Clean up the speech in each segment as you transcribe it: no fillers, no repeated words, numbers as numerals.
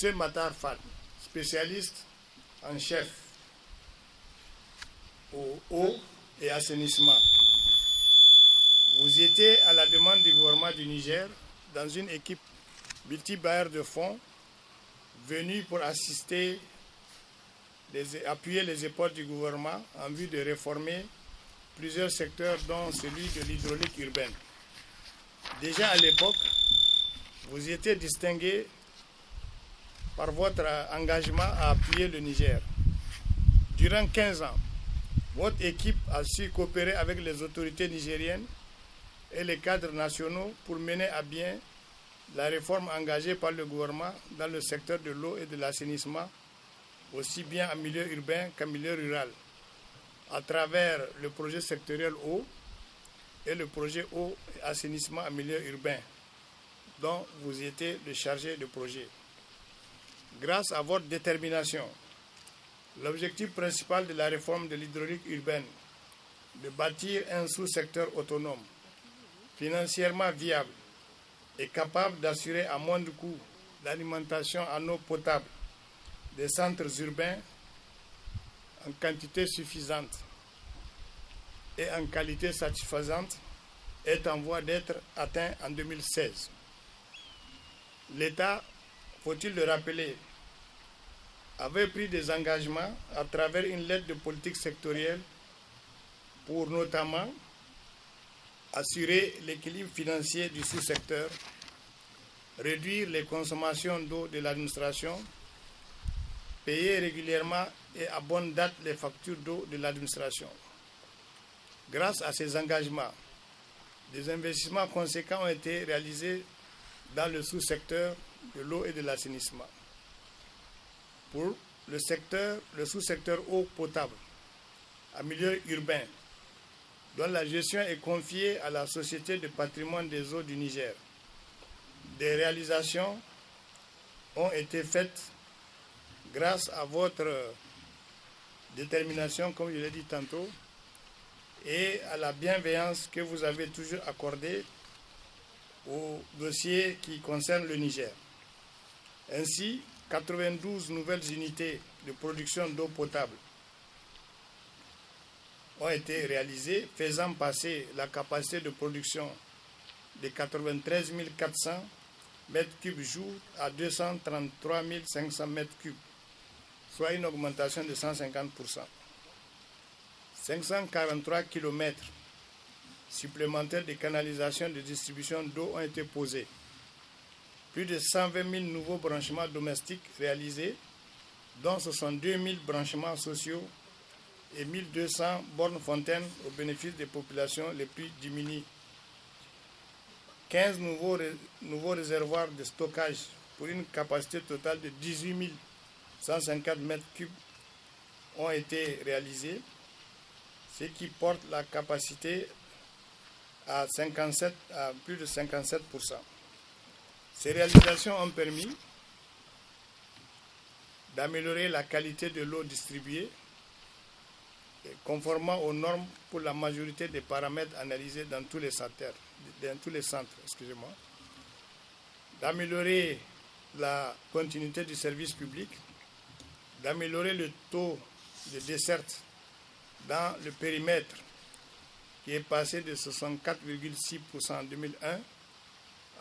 Monsieur Matar Fall, spécialiste en chef au eau et assainissement. Vous étiez à la demande du gouvernement du Niger dans une équipe multi-bailleurs de fonds venue pour assister, appuyer les efforts du gouvernement en vue de réformer plusieurs secteurs dont celui de l'hydraulique urbaine. Déjà à l'époque, vous étiez distingué par votre engagement à appuyer le Niger. Durant 15 ans, votre équipe a su coopérer avec les autorités nigériennes et les cadres nationaux pour mener à bien la réforme engagée par le gouvernement dans le secteur de l'eau et de l'assainissement, aussi bien en milieu urbain qu'en milieu rural, à travers le projet sectoriel eau et le projet eau et assainissement en milieu urbain, dont vous étiez le chargé de projet. Grâce à votre détermination, l'objectif principal de la réforme de l'hydraulique urbaine, de bâtir un sous-secteur autonome, financièrement viable et capable d'assurer à moindre coût l'alimentation en eau potable des centres urbains en quantité suffisante et en qualité satisfaisante, est en voie d'être atteint en 2016. L'État, faut-il le rappeler, avait pris des engagements à travers une lettre de politique sectorielle pour notamment assurer l'équilibre financier du sous-secteur, réduire les consommations d'eau de l'administration, payer régulièrement et à bonne date les factures d'eau de l'administration. Grâce à ces engagements, des investissements conséquents ont été réalisés dans le sous-secteur de l'eau et de l'assainissement. Pour le sous-secteur eau potable, en milieu urbain, dont la gestion est confiée à la Société de patrimoine des eaux du Niger. Des réalisations ont été faites grâce à votre détermination, comme je l'ai dit tantôt, et à la bienveillance que vous avez toujours accordée aux dossiers qui concernent le Niger. Ainsi, 92 nouvelles unités de production d'eau potable ont été réalisées, faisant passer la capacité de production de 93 400 m3 jour à 233 500 m3, soit une augmentation de 150%. 543 km supplémentaires de canalisation de distribution d'eau ont été posés. Plus de 120 000 nouveaux branchements domestiques réalisés, dont 62 000 branchements sociaux et 1200 bornes fontaines au bénéfice des populations les plus diminuées. 15 nouveaux réservoirs de stockage pour une capacité totale de 18 150 m3 ont été réalisés, ce qui porte la capacité à plus de 57%. Ces réalisations ont permis d'améliorer la qualité de l'eau distribuée, conformément aux normes pour la majorité des paramètres analysés dans tous les centres, d'améliorer la continuité du service public, d'améliorer le taux de desserte dans le périmètre qui est passé de 64,6% en 2001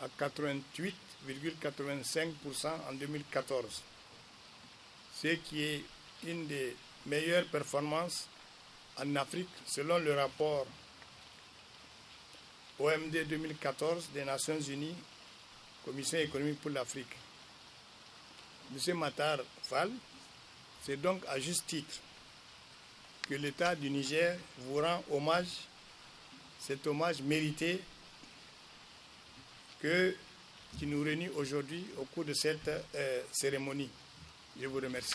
à 88,85% en 2014, ce qui est une des meilleures performances en Afrique selon le rapport OMD 2014 des Nations Unies, Commission économique pour l'Afrique. M. Matar Fall, c'est donc à juste titre que l'État du Niger vous rend hommage, cet hommage mérité qui nous réunit aujourd'hui au cours de cette cérémonie. Je vous remercie.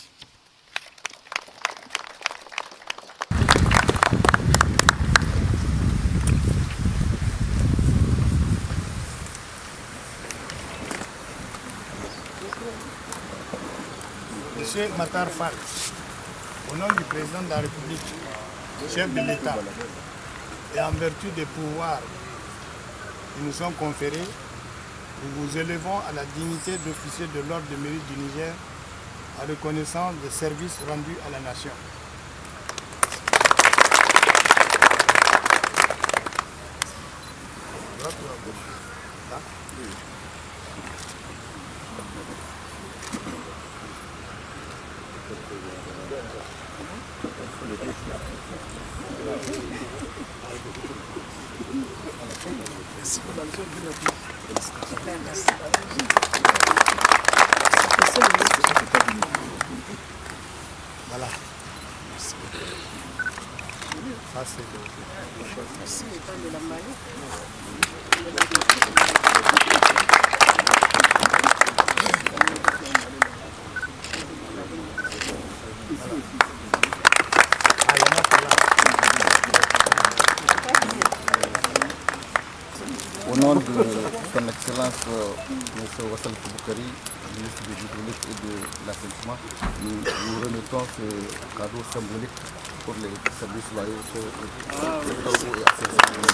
Monsieur Matar Fall, au nom du président de la République, chef de l'État, et en vertu des pouvoirs qui nous sont conférés, nous vous élevons à la dignité d'officier de l'Ordre de mérite du Niger en reconnaissance des services rendus à la nation. Voilà. Ça, c'est Au nom de son Excellence M. Wassal Boukari, ministre de l'Hydraulique et de l'Assainissement, nous remettons ce cadeau symbolique pour les services loyaux et assainissement.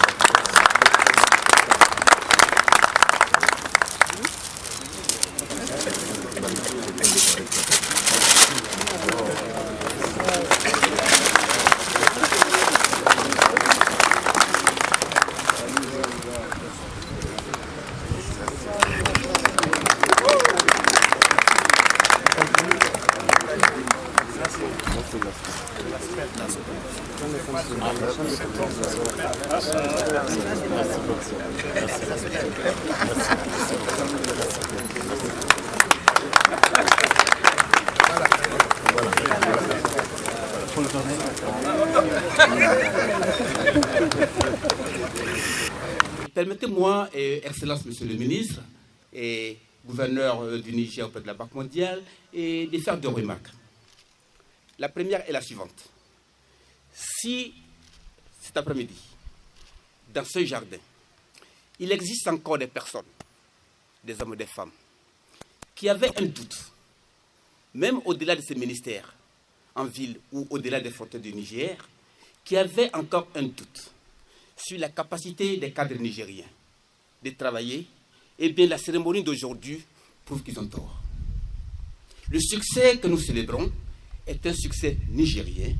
Permettez-moi, Excellence Monsieur le Ministre et gouverneur du Niger auprès de la Banque mondiale, de faire deux remarques. La première est la suivante. Si cet après-midi, dans ce jardin, il existe encore des personnes, des hommes et des femmes, qui avaient un doute, même au-delà de ces ministères, en ville ou au-delà des frontières du Niger, qui avaient encore un doute sur la capacité des cadres nigériens de travailler, eh bien la cérémonie d'aujourd'hui prouve qu'ils ont tort. Le succès que nous célébrons est un succès nigérien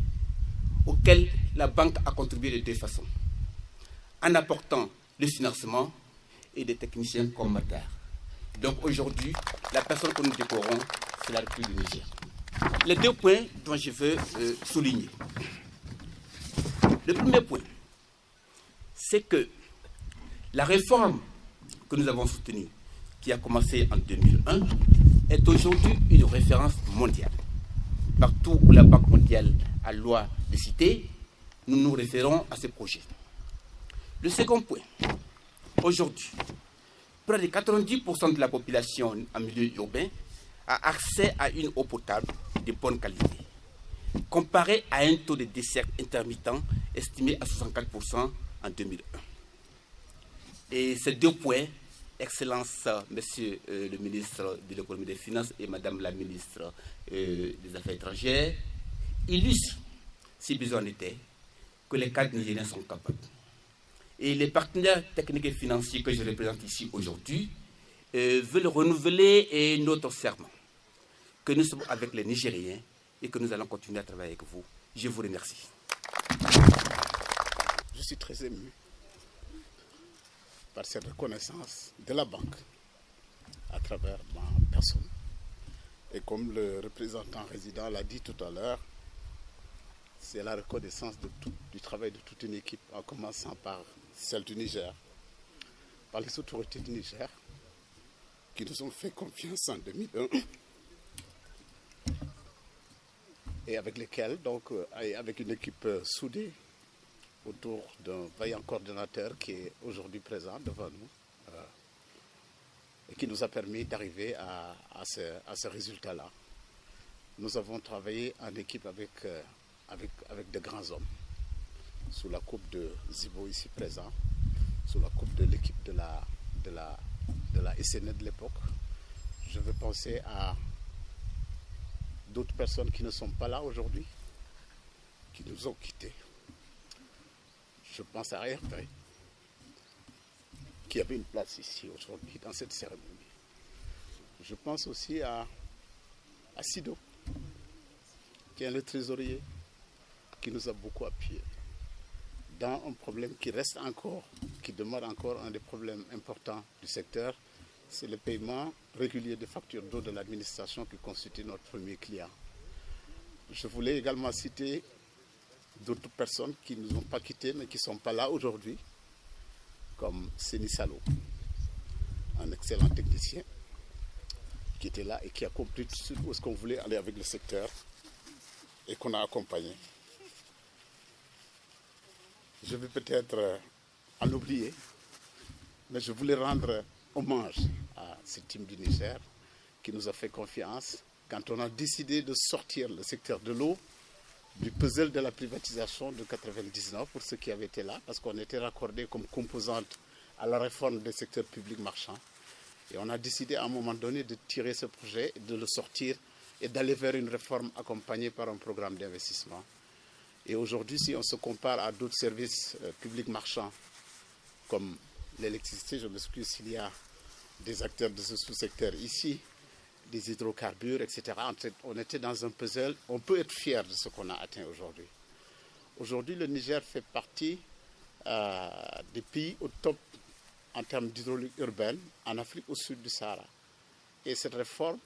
auquel la banque a contribué de deux façons. En apportant le financement et des techniciens comme Matar. Donc aujourd'hui, la personne que nous décorons, c'est la République du Niger. Les deux points dont je veux souligner. Le premier point, c'est que la réforme que nous avons soutenue, qui a commencé en 2001, est aujourd'hui une référence mondiale. Partout où la Banque mondiale a loi de citer, nous nous référons à ce projet. Le second point, aujourd'hui, près de 90% de la population en milieu urbain a accès à une eau potable de bonne qualité, comparé à un taux de dessert intermittent estimé à 64% en 2001. Et ces deux points, Excellence, Monsieur le ministre de l'Économie et des Finances et Madame la ministre des Affaires étrangères, illustrent, si besoin était, que les cadres nigériens sont capables. Et les partenaires techniques et financiers que je représente ici aujourd'hui veulent renouveler notre serment, que nous sommes avec les Nigériens et que nous allons continuer à travailler avec vous. Je vous remercie. Je suis très ému par cette reconnaissance de la banque à travers ma personne. Et comme le représentant résident l'a dit tout à l'heure, c'est la reconnaissance du travail de toute une équipe, en commençant par celle du Niger, par les autorités du Niger, qui nous ont fait confiance en 2001, et avec lesquels, donc, avec une équipe soudée, autour d'un vaillant coordonnateur qui est aujourd'hui présent devant nous et qui nous a permis d'arriver à ce résultat-là. Nous avons travaillé en équipe avec de grands hommes, sous la coupe de Zibo ici présent, sous la coupe de l'équipe de la SNE de l'époque. Je veux penser à d'autres personnes qui ne sont pas là aujourd'hui, qui nous ont quittés. Je pense à RP. qui avait une place ici aujourd'hui dans cette cérémonie. Je pense aussi à Sido, qui est le trésorier, qui nous a beaucoup appuyés dans un problème qui reste encore, qui demeure encore un des problèmes importants du secteur, c'est le paiement régulier des factures d'eau de l'administration qui constitue notre premier client. Je voulais également citer d'autres personnes qui ne nous ont pas quittés mais qui ne sont pas là aujourd'hui, comme Seni Salo, un excellent technicien qui était là et qui a compris tout de suite où est-ce qu'on voulait aller avec le secteur et qu'on a accompagné. Je vais peut-être en oublier, mais je voulais rendre hommage à cette team du Niger qui nous a fait confiance quand on a décidé de sortir le secteur de l'eau du puzzle de la privatisation de 1999 pour ceux qui avaient été là, parce qu'on était raccordé comme composante à la réforme des secteurs publics marchands. Et on a décidé à un moment donné de tirer ce projet, de le sortir et d'aller vers une réforme accompagnée par un programme d'investissement. Et aujourd'hui, si on se compare à d'autres services publics marchands, comme l'électricité, je m'excuse s'il y a des acteurs de ce sous-secteur ici, des hydrocarbures, etc. On était dans un puzzle, on peut être fier de ce qu'on a atteint aujourd'hui. Aujourd'hui, le Niger fait partie des pays au top en termes d'hydraulique urbaine en Afrique au sud du Sahara. Et cette réforme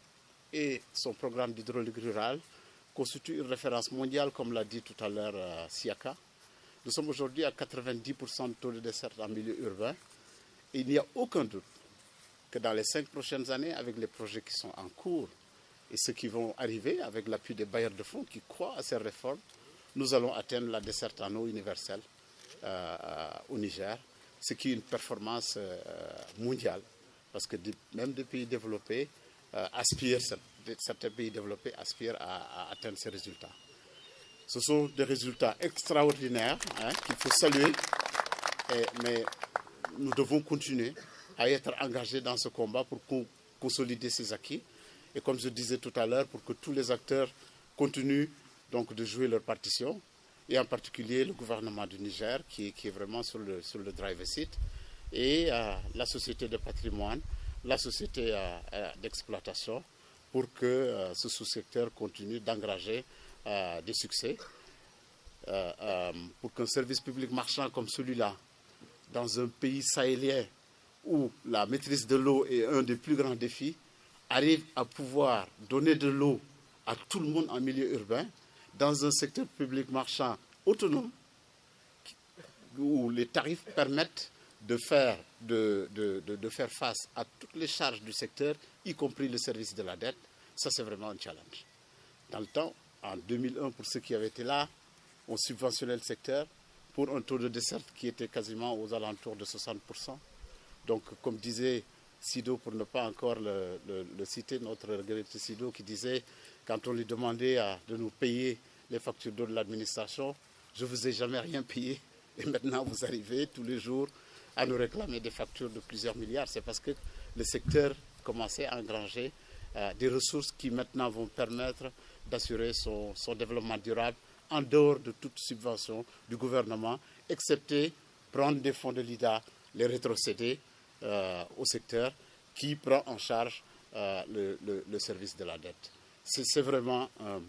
et son programme d'hydraulique rurale constituent une référence mondiale, comme l'a dit tout à l'heure Siaka. Nous sommes aujourd'hui à 90% de taux de desserte en milieu urbain. Et il n'y a aucun doute que dans les 5 prochaines années, avec les projets qui sont en cours et ceux qui vont arriver avec l'appui des bailleurs de fonds qui croient à ces réformes, nous allons atteindre la desserte en eau universelle au Niger, ce qui est une performance mondiale, parce que même des pays développés certains pays développés aspirent à atteindre ces résultats. Ce sont des résultats extraordinaires qu'il faut saluer, mais nous devons continuer à être engagés dans ce combat pour consolider ces acquis. Et comme je disais tout à l'heure, pour que tous les acteurs continuent donc de jouer leur partition, et en particulier le gouvernement du Niger qui est vraiment sur le driver seat, et la société de patrimoine, la société d'exploitation, pour que ce sous-secteur continue d'engager des succès, pour qu'un service public marchand comme celui-là, dans un pays sahélien où la maîtrise de l'eau est un des plus grands défis, arrive à pouvoir donner de l'eau à tout le monde en milieu urbain, dans un secteur public marchand autonome, où les tarifs permettent de faire face à toutes les charges du secteur, y compris le service de la dette. Ça, c'est vraiment un challenge. Dans le temps, en 2001, pour ceux qui avaient été là, on subventionnait le secteur pour un taux de desserte qui était quasiment aux alentours de 60%. Donc, comme disait Sido, pour ne pas encore le citer, notre regretté Sido, qui disait, quand on lui demandait de nous payer les factures d'eau de l'administration, je ne vous ai jamais rien payé. Et maintenant, vous arrivez tous les jours à nous réclamer des factures de plusieurs milliards. C'est parce que le secteur commençait à engranger des ressources qui maintenant vont permettre d'assurer son développement durable en dehors de toute subvention du gouvernement, excepté prendre des fonds de l'IDA, les rétrocéder au secteur qui prend en charge le service de la dette. C'est vraiment un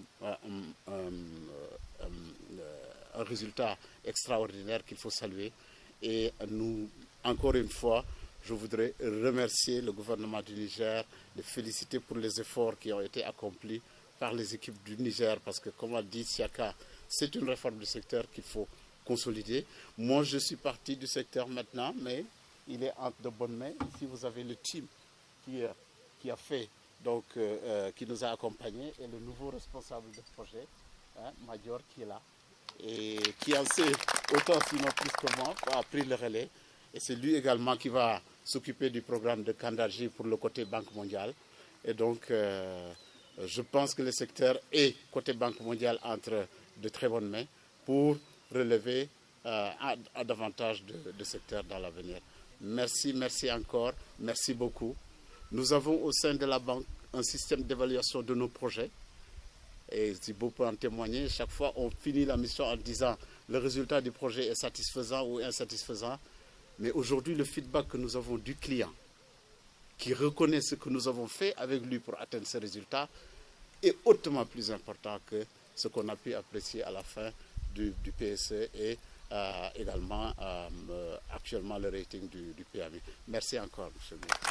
résultat extraordinaire qu'il faut saluer. Et nous, encore une fois, je voudrais remercier le gouvernement du Niger, les féliciter pour les efforts qui ont été accomplis par les équipes du Niger, parce que, comme a dit Siaka, c'est une réforme du secteur qu'il faut consolider. Moi, je suis parti du secteur maintenant, mais il est entre de bonnes mains. Ici, vous avez le team qui a fait, donc, qui nous a accompagnés, et le nouveau responsable de projet, Major, qui est là, et qui en sait autant sinon plus que moi, a pris le relais. Et c'est lui également qui va s'occuper du programme de Kandarji pour le côté Banque mondiale. Et donc, je pense que le secteur est, côté Banque mondiale, entre de très bonnes mains pour relever à davantage de secteurs dans l'avenir. Merci, merci encore, merci beaucoup. Nous avons au sein de la banque un système d'évaluation de nos projets. Et Zibo peut en témoigner, chaque fois on finit la mission en disant le résultat du projet est satisfaisant ou insatisfaisant. Mais aujourd'hui, le feedback que nous avons du client, qui reconnaît ce que nous avons fait avec lui pour atteindre ces résultats, est hautement plus important que ce qu'on a pu apprécier à la fin du PSE et également actuellement le rating du PAMI. Merci encore, monsieur le ministre.